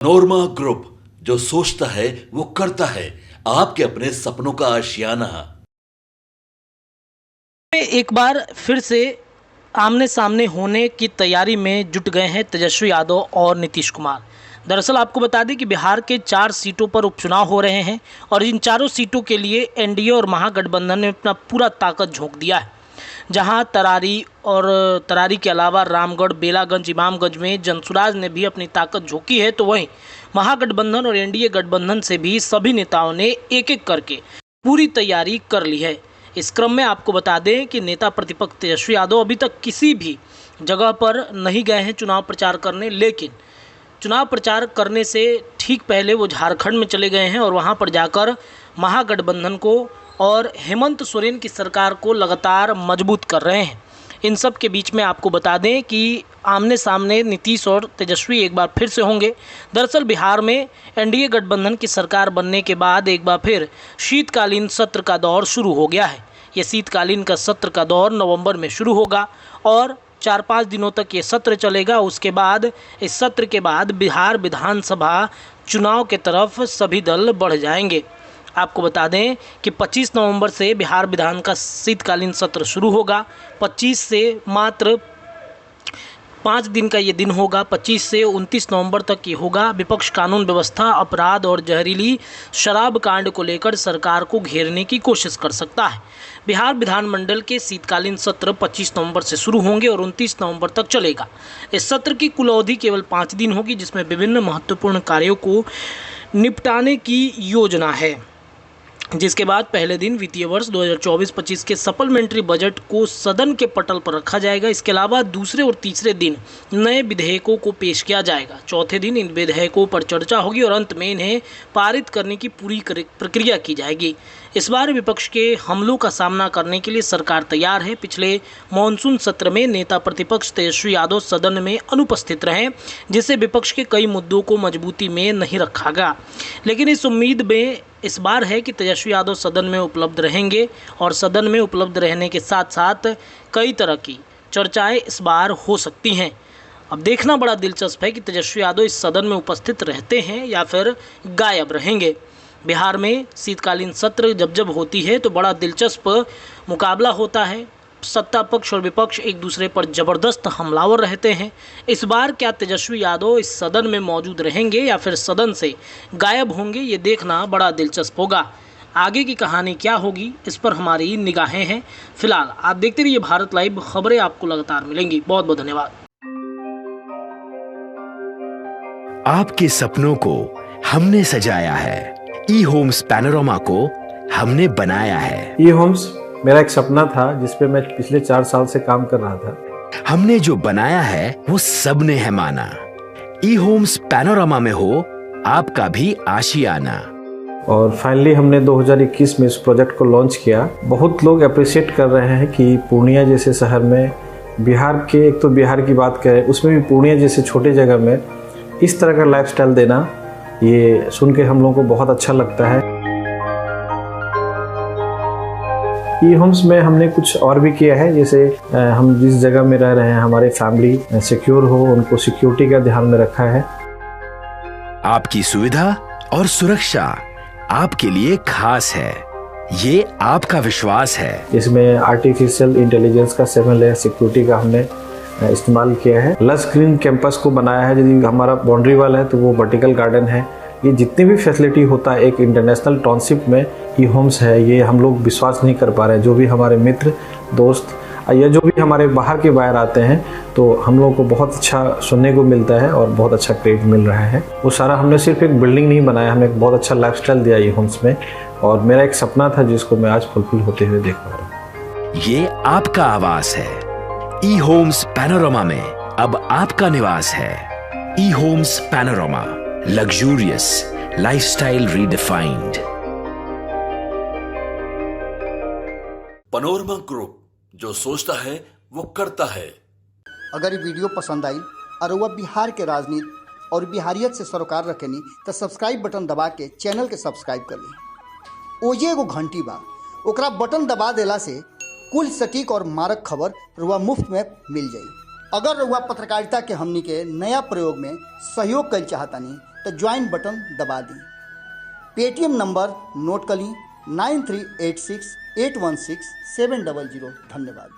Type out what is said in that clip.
नोरमा group, जो सोचता है वो करता है। आपके अपने सपनों का आशियाना। एक बार फिर से आमने सामने होने की तैयारी में जुट गए हैं तेजस्वी यादव और नीतीश कुमार। दरअसल आपको बता दें कि बिहार के 4 सीटों पर उपचुनाव हो रहे हैं और इन चारों सीटों के लिए एनडीए और महागठबंधन ने अपना पूरा ताकत झोंक दिया है। जहां तरारी के अलावा रामगढ़, बेलागंज, इमामगंज में जनसुराज ने भी अपनी ताकत झोंकी है, तो वहीं महागठबंधन और एनडीए गठबंधन से भी सभी नेताओं ने एक एक करके पूरी तैयारी कर ली है। इस क्रम में आपको बता दें कि नेता प्रतिपक्ष तेजस्वी यादव अभी तक किसी भी जगह पर नहीं गए हैं चुनाव प्रचार करने, लेकिन चुनाव प्रचार करने से ठीक पहले वो झारखंड में चले गए हैं और वहां पर जाकर महागठबंधन को और हेमंत सोरेन की सरकार को लगातार मजबूत कर रहे हैं। इन सब के बीच में आपको बता दें कि आमने सामने नीतीश और तेजस्वी एक बार फिर से होंगे। दरअसल बिहार में एनडीए गठबंधन की सरकार बनने के बाद एक बार फिर शीतकालीन सत्र का दौर शुरू हो गया है। ये शीतकालीन का सत्र का दौर नवंबर में शुरू होगा और 4-5 दिनों तक ये सत्र चलेगा। उसके बाद इस सत्र के बाद बिहार विधानसभा चुनाव के तरफ सभी दल बढ़ जाएंगे। आपको बता दें कि 25 नवंबर से बिहार विधान का शीतकालीन सत्र शुरू होगा। 25 से मात्र 5 दिन का ये दिन होगा। 25 से 29 नवंबर तक ये होगा। विपक्ष कानून व्यवस्था, अपराध और जहरीली शराब कांड को लेकर सरकार को घेरने की कोशिश कर सकता है। बिहार विधानमंडल के शीतकालीन सत्र 25 नवंबर से शुरू होंगे और 29 नवंबर तक चलेगा। इस सत्र की कुल अवधि केवल 5 दिन होगी, जिसमें विभिन्न महत्वपूर्ण कार्यों को निपटाने की योजना है। जिसके बाद पहले दिन वित्तीय वर्ष 2024-25 के सप्लीमेंट्री बजट को सदन के पटल पर रखा जाएगा। इसके अलावा दूसरे और तीसरे दिन नए विधेयकों को पेश किया जाएगा। चौथे दिन इन विधेयकों पर चर्चा होगी और अंत में इन्हें पारित करने की पूरी प्रक्रिया की जाएगी। इस बार विपक्ष के हमलों का सामना करने के लिए सरकार तैयार है। पिछले मानसून सत्र में नेता प्रतिपक्ष तेजस्वी यादव सदन में अनुपस्थित रहे, जिससे विपक्ष के कई मुद्दों को मजबूती में नहीं रखा गया। लेकिन इस उम्मीद में इस बार है कि तेजस्वी यादव सदन में उपलब्ध रहेंगे और सदन में उपलब्ध रहने के साथ साथ कई तरह की चर्चाएं इस बार हो सकती हैं। अब देखना बड़ा दिलचस्प है कि तेजस्वी यादव इस सदन में उपस्थित रहते हैं या फिर गायब रहेंगे। बिहार में शीतकालीन सत्र जब होती है तो बड़ा दिलचस्प मुकाबला होता है। सत्ता पक्ष और विपक्ष एक दूसरे पर जबरदस्त हमलावर रहते हैं। इस बार क्या तेजस्वी यादव इस सदन में मौजूद रहेंगे या फिर सदन से गायब होंगे, ये देखना बड़ा दिलचस्प होगा। आगे की कहानी क्या होगी, इस पर हमारी निगाहें हैं। फिलहाल आप देखते रहिए भारत लाइव, खबरें आपको लगातार मिलेंगी। बहुत बहुत धन्यवाद। आपके सपनों को हमने सजाया है, ई होम्स पैनोरमा को हमने बनाया है। ई होम्स मेरा एक सपना था जिस पे मैं पिछले 4 साल से काम कर रहा था। हमने जो बनाया है वो सबने है माना। ई होम्स पैनोरमा में हो आपका भी आशियाना। और फाइनली हमने 2021 में इस प्रोजेक्ट को लॉन्च किया। बहुत लोग अप्रिशिएट कर रहे हैं कि पूर्णिया जैसे शहर में, बिहार के, एक तो बिहार की बात करें उसमें भी पूर्णिया जैसे छोटे जगह में इस तरह का लाइफस्टाइल देना, ये सुन के हम लोगों को बहुत अच्छा लगता है। ई होम्स में हमने कुछ और भी किया है, जैसे हम जिस जगह में रह रहे हैं हमारे फैमिली सिक्योर हो, उनको सिक्योरिटी का ध्यान में रखा है। आपकी सुविधा और सुरक्षा आपके लिए खास है, ये आपका विश्वास है। इसमें आर्टिफिशियल इंटेलिजेंस का 7 लेयर सिक्योरिटी का हमने इस्तेमाल किया है। लस ग्रीन कैंपस को बनाया है। यदि हमारा बाउंड्री वाल है तो वो वर्टिकल गार्डन है। ये जितनी भी फैसिलिटी होता है एक इंटरनेशनल टाउनशिप में ई होम्स है, ये हम लोग विश्वास नहीं कर पा रहे हैं। जो भी हमारे मित्र, दोस्त या जो भी हमारे बाहर के बाहर आते हैं तो हम लोगों को बहुत अच्छा सुनने को मिलता है और बहुत अच्छा क्रेडिट मिल रहा है। वो सारा हमने सिर्फ एक बिल्डिंग नहीं बनाया, हमें एक बहुत अच्छा लाइफस्टाइल दिया ई होम्स में, और मेरा एक सपना था जिसको मैं आज फुलफिल होते हुए देख पा रहा हूँ। ये आपका आवास है। ई होम्स पैनोरमा में अब आपका निवास है। E Homes Panorama, luxurious lifestyle redefined. Panorama group, जो सोचता है वो करता है। अगर ये वीडियो पसंद आई और वह बिहार के राजनीति और बिहारियत से सरोकार रखेनी तो सब्सक्राइब बटन दबा के चैनल के सब्सक्राइब कर ली। ओजे एगो घंटी बा, ओकरा बटन दबा देला से कुल सटीक और मारक खबर रुआ मुफ्त में मिल जाई। अगर रुआ पत्रकारिता के हमनी के नया प्रयोग में सहयोग कर चाहतानी तो ज्वाइन बटन दबा दी। पेटीएम नंबर नोट कर ली 9386816700। धन्यवाद।